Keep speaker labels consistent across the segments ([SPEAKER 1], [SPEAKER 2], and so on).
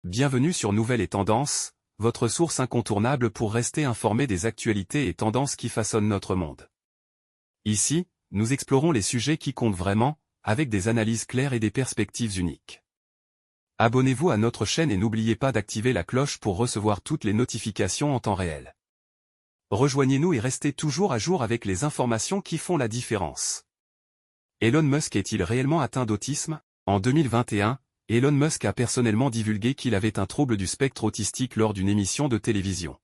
[SPEAKER 1] Bienvenue sur Nouvelles et Tendances, votre source incontournable pour rester informé des actualités et tendances qui façonnent notre monde. Ici, nous explorons les sujets qui comptent vraiment, avec des analyses claires et des perspectives uniques. Abonnez-vous à notre chaîne et n'oubliez pas d'activer la cloche pour recevoir toutes les notifications en temps réel. Rejoignez-nous et restez toujours à jour avec les informations qui font la différence. Elon Musk est-il réellement atteint d'autisme? En 2021, Elon Musk a personnellement divulgué qu'il avait un trouble du spectre autistique lors d'une émission de télévision.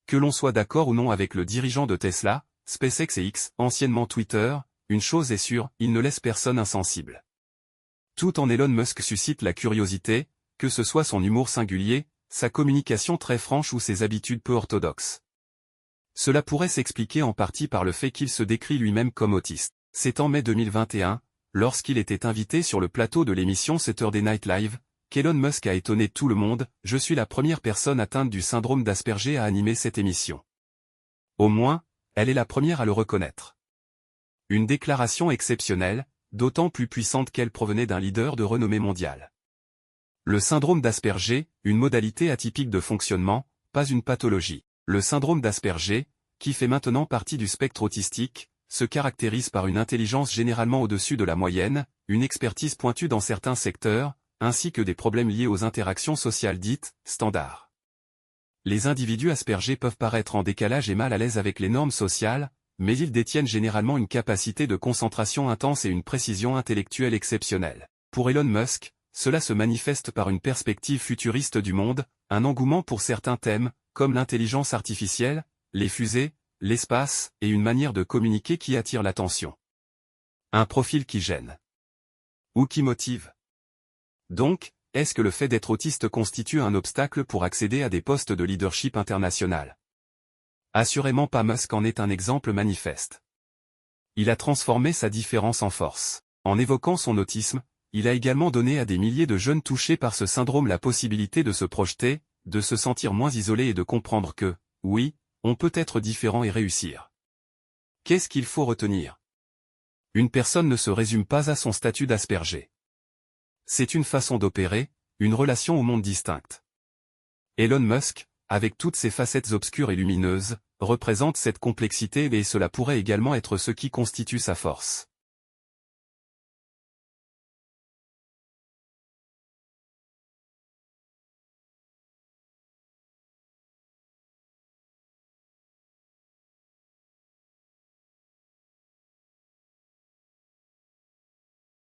[SPEAKER 1] Que l'on soit d'accord ou non avec le dirigeant de Tesla, SpaceX et X, anciennement Twitter, une chose est sûre, il ne laisse personne insensible. Tout en Elon Musk suscite la curiosité, que ce soit son humour singulier, sa communication très franche ou ses habitudes peu orthodoxes. Cela pourrait s'expliquer en partie par le fait qu'il se décrit lui-même comme autiste. C'est en mai 2021, lorsqu'il était invité sur le plateau de l'émission Saturday Night Live, qu'Elon Musk a étonné tout le monde. « Je suis la première personne atteinte du syndrome d'Asperger à animer cette émission. Au moins, elle est la première à le reconnaître. » Une déclaration exceptionnelle, d'autant plus puissante qu'elle provenait d'un leader de renommée mondiale. Le syndrome d'Asperger, une modalité atypique de fonctionnement, pas une pathologie. Le syndrome d'Asperger, qui fait maintenant partie du spectre autistique, se caractérise par une intelligence généralement au-dessus de la moyenne, une expertise pointue dans certains secteurs, ainsi que des problèmes liés aux interactions sociales dites « standards ». Les individus aspergés peuvent paraître en décalage et mal à l'aise avec les normes sociales, mais ils détiennent généralement une capacité de concentration intense et une précision intellectuelle exceptionnelle. Pour Elon Musk, cela se manifeste par une perspective futuriste du monde, un engouement pour certains thèmes, comme l'intelligence artificielle, les fusées, l'espace, et une manière de communiquer qui attire l'attention. Un profil qui gêne. Ou qui motive. Donc, est-ce que le fait d'être autiste constitue un obstacle pour accéder à des postes de leadership international? Assurément pas. Musk en est un exemple manifeste. Il a transformé sa différence en force. En évoquant son autisme, il a également donné à des milliers de jeunes touchés par ce syndrome la possibilité de se projeter, de se sentir moins isolés et de comprendre que, oui, on peut être différent et réussir. Qu'est-ce qu'il faut retenir? Une personne ne se résume pas à son statut d'Asperger. C'est une façon d'opérer, une relation au monde distincte. Elon Musk, avec toutes ses facettes obscures et lumineuses, représente cette complexité et cela pourrait également être ce qui constitue sa force.